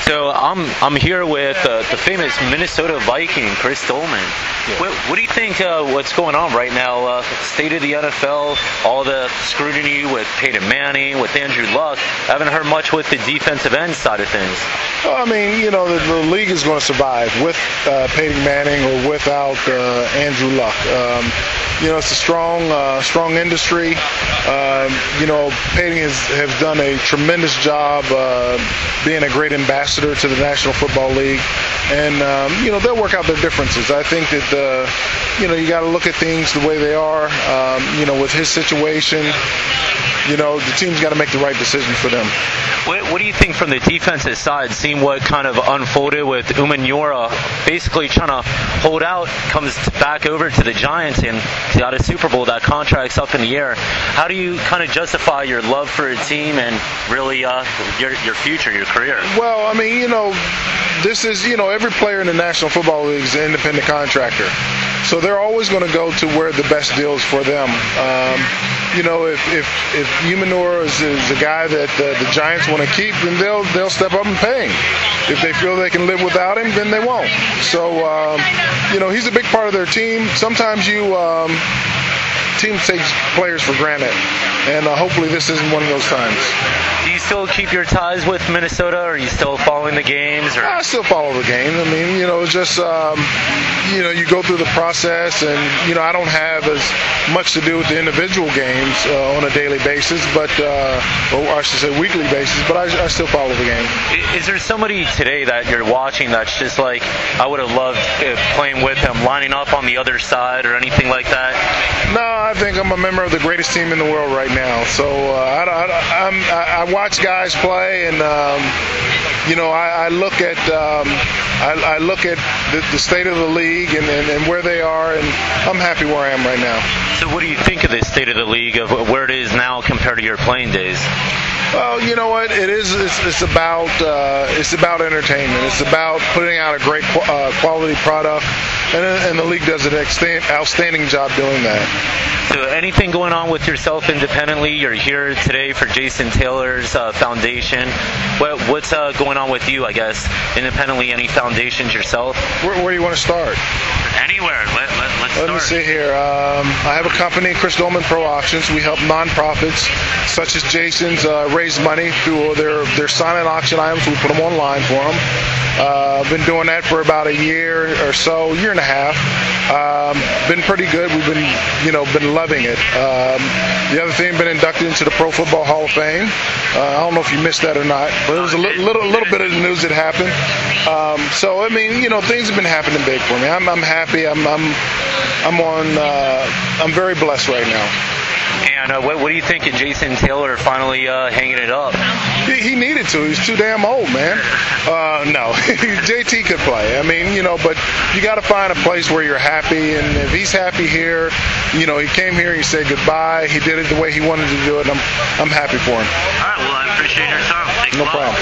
So I'm here with the famous Minnesota Viking, Chris Doleman. Yeah. What do you think what's going on right now? State of the NFL, all the scrutiny with Peyton Manning, with Andrew Luck. I haven't heard much with the defensive end side of things. Well, I mean, the league is going to survive with Peyton Manning or without Andrew Luck. It's a strong industry. Peyton has done a tremendous job being a great ambassador to the National Football League, and they'll work out their differences. I think that you got to look at things the way they are. With his situation, the team's got to make the right decision for them. What do you think from the defensive side, seeing what kind of unfolded with Umenyiora basically trying to hold out, comes back over to the Giants and got a Super Bowl, that contract's up in the air. How do you kind of justify your love for a team and really your future, your career? Well, I mean, this is, every player in the National Football League is an independent contractor. So they're always going to go to where the best deal is for them. If Umenyiora is a guy that the Giants want to keep, then they'll step up and pay him. If they feel they can live without him, then they won't. So, he's a big part of their team. Sometimes teams take players for granted, and hopefully this isn't one of those times. Do you still keep your ties with Minnesota, or are you still following the games? Or? I still follow the game. I mean, it's just, you go through the process, and, I don't have as much to do with the individual games on a daily basis, or I should say weekly basis, but I still follow the game. Is there somebody today that you're watching that's just like, I would have loved playing with him, lining up on the other side or anything like that? No, I think I'm a member of the greatest team in the world right now. So I watch guys play, and I look at the state of the league and where they are, and I'm happy where I am right now. So what do you think of the state of the league, of where it is now compared to your playing days? Well, you know what? It's about entertainment. It's about putting out a great quality product, and the league does an outstanding job doing that. So anything going on with yourself independently? You're here today for Jason Taylor's foundation. What's going on with you, I guess, independently? Any foundations yourself? Where do you want to start? Anywhere. Let's start. Let me see here. I have a company, Chris Doleman Pro Auctions. We help nonprofits such as Jason's raise money through their silent auction items. We put them online for them. I've been doing that for about a year or so, year and a half. Been pretty good. We've been loving it. The other thing, been inducted into the Pro Football Hall of Fame. I don't know if you missed that or not, but it was a little bit of the news that happened. So I mean, things have been happening big for me. I'm happy. I'm very blessed right now. And what do you think of Jason Taylor finally hanging it up? He needed to. He's too damn old, man. No, JT could play. I mean, but you got to find a place where you're happy. And if he's happy here, he came here, he said goodbye. He did it the way he wanted to do it. And I'm happy for him. All right. Well, I appreciate your time. Thanks no problem.